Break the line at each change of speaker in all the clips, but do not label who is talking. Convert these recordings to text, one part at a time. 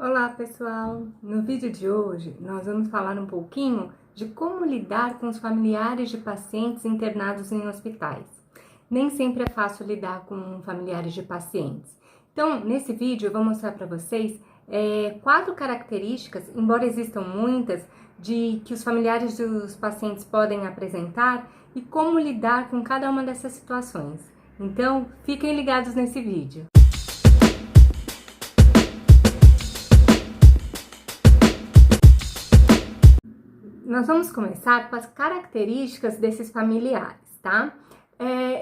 Olá pessoal! No vídeo de hoje nós vamos falar um pouquinho de como lidar com os familiares de pacientes internados em hospitais. Nem sempre é fácil lidar com familiares de pacientes. Então, nesse vídeo eu vou mostrar para vocês 4 características, embora existam muitas, de que os familiares dos pacientes podem apresentar e como lidar com cada uma dessas situações. Então, fiquem ligados nesse vídeo. Nós vamos começar com as características desses familiares, tá?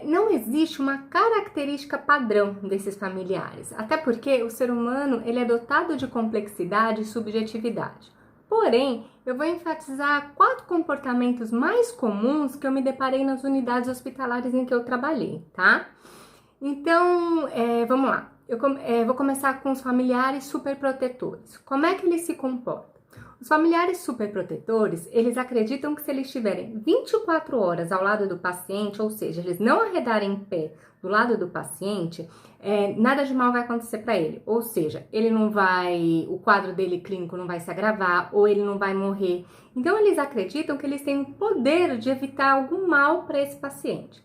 Não existe uma característica padrão desses familiares, até porque o ser humano ele é dotado de complexidade e subjetividade. Porém, eu vou enfatizar 4 comportamentos mais comuns que eu me deparei nas unidades hospitalares em que eu trabalhei, tá? Então, vamos lá. Eu vou começar com os familiares superprotetores. Como é que eles se comportam? Os familiares superprotetores, eles acreditam que se eles estiverem 24 horas ao lado do paciente, ou seja, eles não arredarem em pé do lado do paciente, nada de mal vai acontecer para ele. Ou seja, o quadro dele clínico não vai se agravar, ou ele não vai morrer. Então, eles acreditam que eles têm o poder de evitar algum mal para esse paciente.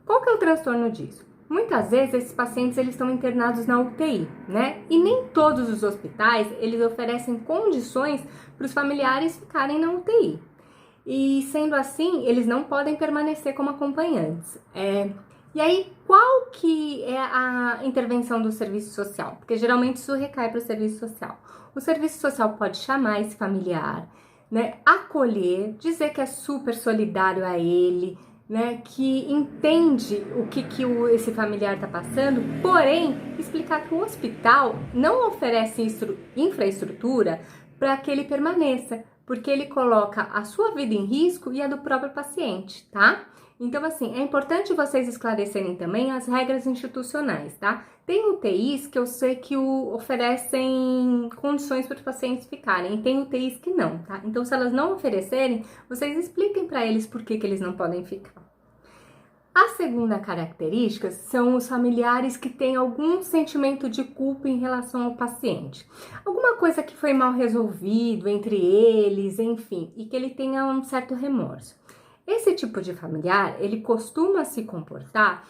Qual que é o transtorno disso? Muitas vezes esses pacientes eles estão internados na UTI, né? E nem todos os hospitais eles oferecem condições para os familiares ficarem na UTI. E sendo assim, eles não podem permanecer como acompanhantes. E aí, qual que é a intervenção do serviço social? Porque geralmente isso recai para o serviço social. O serviço social pode chamar esse familiar, né? Acolher, dizer que é super solidário a ele, né, que entende o que esse familiar está passando, porém, explicar que o hospital não oferece infraestrutura para que ele permaneça, porque ele coloca a sua vida em risco e a do próprio paciente, tá? Então, assim, é importante vocês esclarecerem também as regras institucionais, tá? Tem UTIs que eu sei que oferecem condições para os pacientes ficarem, e tem UTIs que não, tá? Então, se elas não oferecerem, vocês expliquem para eles por que eles não podem ficar. A segunda característica são os familiares que têm algum sentimento de culpa em relação ao paciente. Alguma coisa que foi mal resolvido entre eles, enfim, e que ele tenha um certo remorso. Esse tipo de familiar, ele costuma se comportar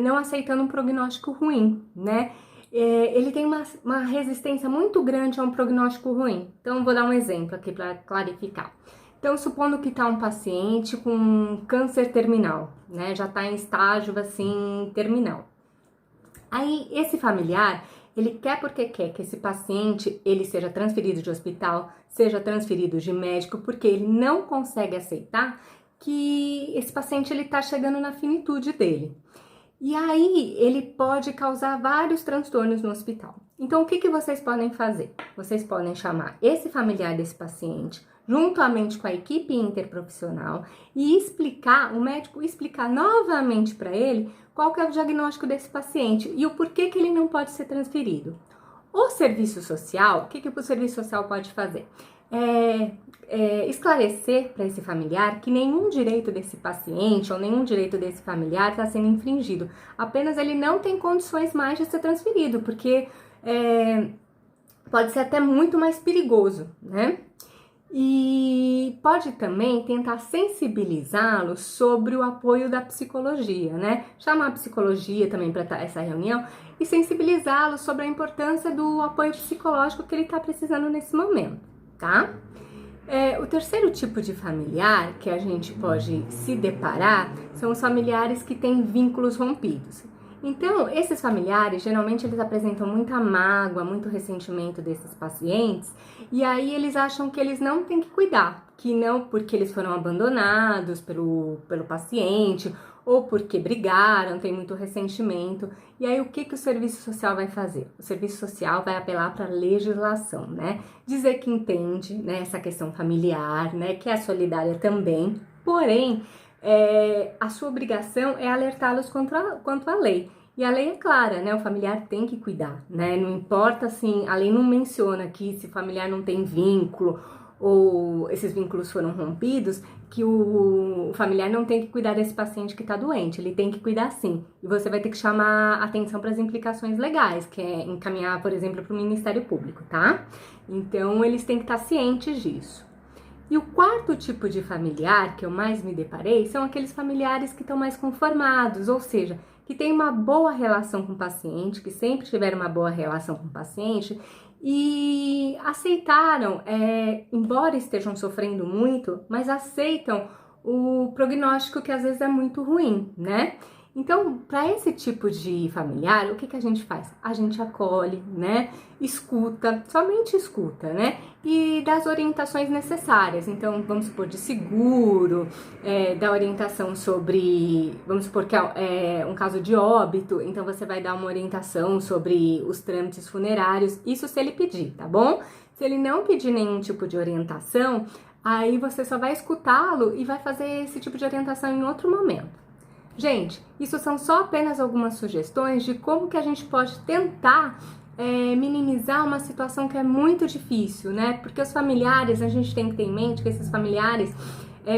não aceitando um prognóstico ruim, né? Ele tem uma resistência muito grande a um prognóstico ruim. Então, vou dar um exemplo aqui para clarificar. Então, supondo que está um paciente com câncer terminal, né? Já está em estágio, assim, terminal. Aí, esse familiar, ele quer porque quer que esse paciente, ele seja transferido de hospital, seja transferido de médico, porque ele não consegue aceitar que esse paciente, ele está chegando na finitude dele. E aí, ele pode causar vários transtornos no hospital. Então, o que vocês podem fazer? Vocês podem chamar esse familiar desse paciente, juntamente com a equipe interprofissional, e o médico explicar novamente para ele qual que é o diagnóstico desse paciente e o porquê que ele não pode ser transferido. O serviço social, o que o serviço social pode fazer? Esclarecer para esse familiar que nenhum direito desse paciente ou nenhum direito desse familiar está sendo infringido. Apenas ele não tem condições mais de ser transferido, porque pode ser até muito mais perigoso, né? E pode também tentar sensibilizá-lo sobre o apoio da psicologia, né? Chamar a psicologia também para essa reunião e sensibilizá-lo sobre a importância do apoio psicológico que ele está precisando nesse momento, tá? O terceiro tipo de familiar que a gente pode se deparar são os familiares que têm vínculos rompidos. Então, esses familiares, geralmente, eles apresentam muita mágoa, muito ressentimento desses pacientes, e aí eles acham que eles não têm que cuidar, que não porque eles foram abandonados pelo paciente, ou porque brigaram, tem muito ressentimento. E aí, o que o serviço social vai fazer? O serviço social vai apelar para a legislação, né? Dizer que entende, né, essa questão familiar, né, que é solidária também, porém, a sua obrigação é alertá-los quanto à lei. E a lei é clara, né? O familiar tem que cuidar, né? Não importa, assim, a lei não menciona que se o familiar não tem vínculo ou esses vínculos foram rompidos, que o familiar não tem que cuidar desse paciente que está doente, ele tem que cuidar sim. E você vai ter que chamar atenção para as implicações legais, que é encaminhar, por exemplo, para o Ministério Público, tá? Então, eles têm que estar cientes disso. E o quarto tipo de familiar que eu mais me deparei são aqueles familiares que estão mais conformados, ou seja, que têm uma boa relação com o paciente, que sempre tiveram uma boa relação com o paciente e aceitaram, embora estejam sofrendo muito, mas aceitam o prognóstico que às vezes é muito ruim, né? Então, para esse tipo de familiar, o que a gente faz? A gente acolhe, né? Escuta, somente escuta, né? E dá as orientações necessárias. Então, vamos supor, de seguro, dá orientação sobre, vamos supor que é um caso de óbito, então você vai dar uma orientação sobre os trâmites funerários, isso se ele pedir, tá bom? Se ele não pedir nenhum tipo de orientação, aí você só vai escutá-lo e vai fazer esse tipo de orientação em outro momento. Gente, isso são só apenas algumas sugestões de como que a gente pode tentar minimizar uma situação que é muito difícil, né? Porque os familiares, a gente tem que ter em mente que esses familiares,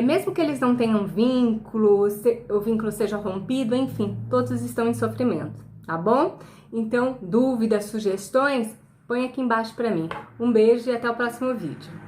mesmo que eles não tenham vínculo, o vínculo seja rompido, enfim, todos estão em sofrimento, tá bom? Então, dúvidas, sugestões, põe aqui embaixo pra mim. Um beijo e até o próximo vídeo.